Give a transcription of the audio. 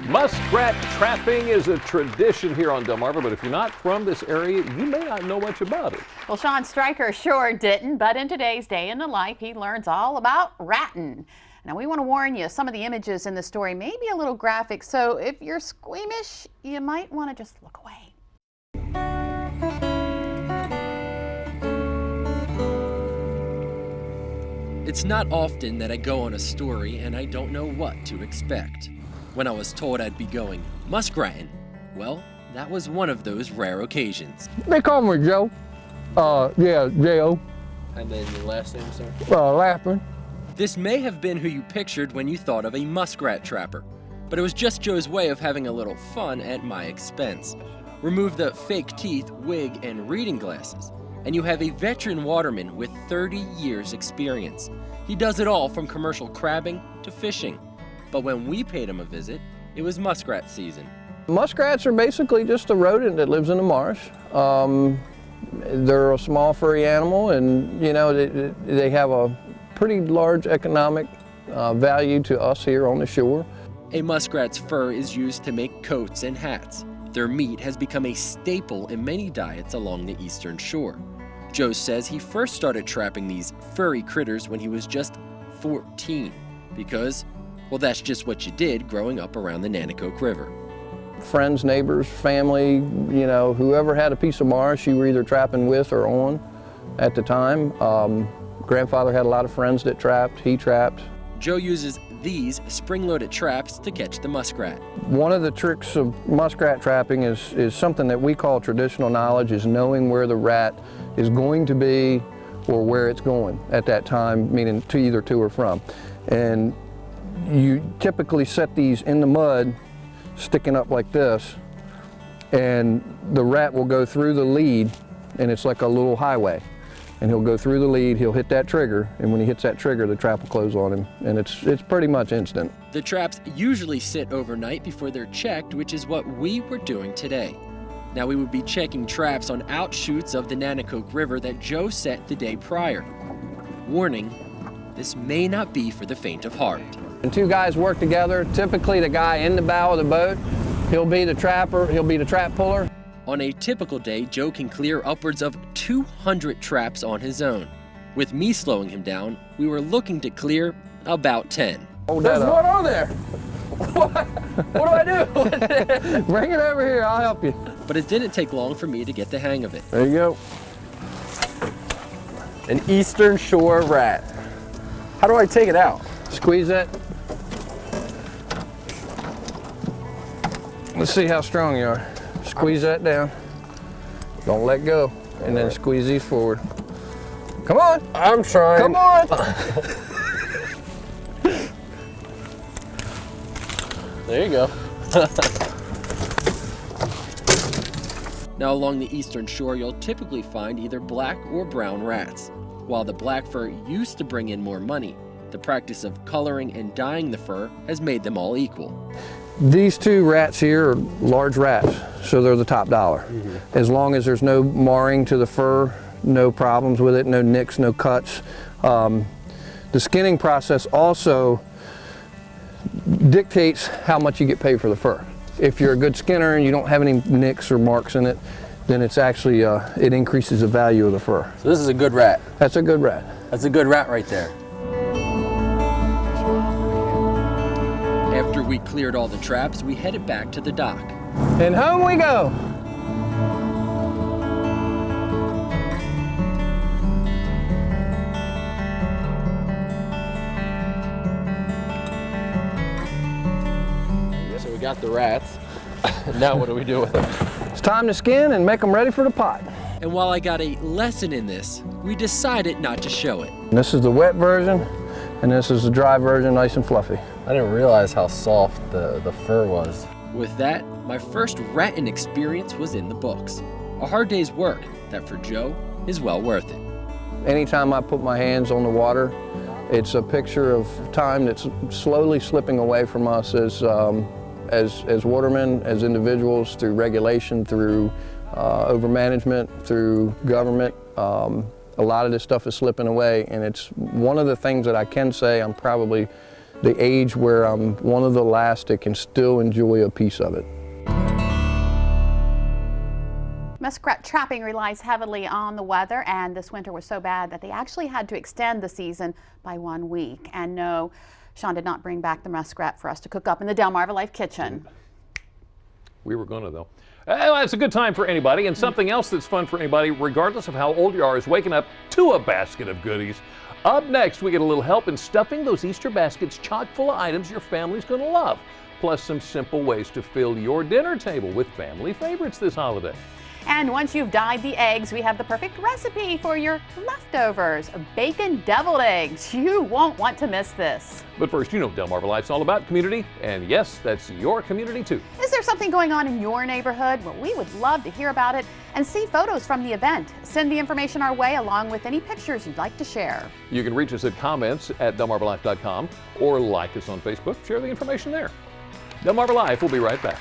Muskrat trapping is a tradition here on Delmarva, but if you're not from this area, you may not know much about it. Well, Sean Stryker sure didn't, but in today's Day in the Life, he learns all about rattin. Now, we want to warn you, some of the images in the story may be a little graphic, so if you're squeamish, you might want to just look away. It's not often that I go on a story and I don't know what to expect. When I was told I'd be going muskratting, well, that was one of those rare occasions. They call me Joe. Yeah, Joe. And then your last name, sir? Lappin. This may have been who you pictured when you thought of a muskrat trapper, but it was just Joe's way of having a little fun at my expense. Remove the fake teeth, wig, and reading glasses, and you have a veteran waterman with 30 years experience. He does it all from commercial crabbing to fishing. But when we paid him a visit, it was muskrat season. Muskrats are basically just a rodent that lives in the marsh. They're a small furry animal, and you know they have a pretty large economic value to us here on the shore. A muskrat's fur is used to make coats and hats. Their meat has become a staple in many diets along the eastern shore. Joe says he first started trapping these furry critters when he was just 14 because, well, that's just what you did growing up around the Nanticoke River. Friends, neighbors, family, you know, whoever had a piece of marsh, you were either trapping with or on at the time. Grandfather had a lot of friends that trapped, he trapped. Joe uses these spring-loaded traps to catch the muskrat. One of the tricks of muskrat trapping is something that we call traditional knowledge, is knowing where the rat is going to be or where it's going at that time, meaning either to or from. And you typically set these in the mud, sticking up like this, and the rat will go through the lead, and it's like a little highway. And he'll go through the lead, he'll hit that trigger, and when he hits that trigger, the trap will close on him, and it's pretty much instant. The traps usually sit overnight before they're checked, which is what we were doing today. Now we would be checking traps on outshoots of the Nanticoke River that Joe set the day prior. Warning, this may not be for the faint of heart. When two guys work together, typically the guy in the bow of the boat, he'll be the trapper, he'll be the trap puller. On a typical day, Joe can clear upwards of 200 traps on his own. With me slowing him down, we were looking to clear about 10. There's one on there. What do I do? Bring it over here, I'll help you. But it didn't take long for me to get the hang of it. There you go. An eastern shore rat. How do I take it out? Squeeze it. Let's see how strong you are. Squeeze that down. Don't let go. And then squeeze these forward. Come on. I'm trying. Come on. There you go. Now along the eastern shore, you'll typically find either black or brown rats. While the black fur used to bring in more money, the practice of coloring and dyeing the fur has made them all equal. These two rats here are large rats, so they're the top dollar. As long as there's no marring to the fur, no problems with it, no nicks, no cuts. The skinning process also dictates how much you get paid for the fur. If you're a good skinner and you don't have any nicks or marks in it, then it's actually, it increases the value of the fur. So this is a good rat. That's a good rat. That's a good rat right there. After we cleared all the traps, we headed back to the dock. And home we go. So we got the rats. Now what do we do with them? It's time to skin and make them ready for the pot. And while I got a lesson in this, we decided not to show it. And this is the wet version, and this is the dry version, nice and fluffy. I didn't realize how soft the fur was. With that, my first rattin experience was in the books. A hard day's work that for Joe is well worth it. Anytime I put my hands on the water, it's a picture of time that's slowly slipping away from us as watermen, as individuals, through regulation, through overmanagement, through government. A lot of this stuff is slipping away, and it's one of the things that I can say I'm probably the age where I'm one of the last that can still enjoy a piece of it. Muskrat trapping relies heavily on the weather, and this winter was so bad that they actually had to extend the season by 1 week. And no, Sean did not bring back the muskrat for us to cook up in the DelmarvaLife kitchen. We were gonna though. Well, it's a good time for anybody, and something else that's fun for anybody, regardless of how old you are, is waking up to a basket of goodies. Up next, we get a little help in stuffing those Easter baskets chock full of items your family's gonna love, plus some simple ways to fill your dinner table with family favorites this holiday. And once you've dyed the eggs, we have the perfect recipe for your leftovers, bacon deviled eggs. You won't want to miss this. But first, you know DelmarvaLife's all about community, and yes, that's your community too. Is there something going on in your neighborhood? Well, we would love to hear about it and see photos from the event. Send the information our way along with any pictures you'd like to share. You can reach us at comments@DelmarvaLife.com or like us on Facebook. Share the information there. DelmarvaLife will be right back.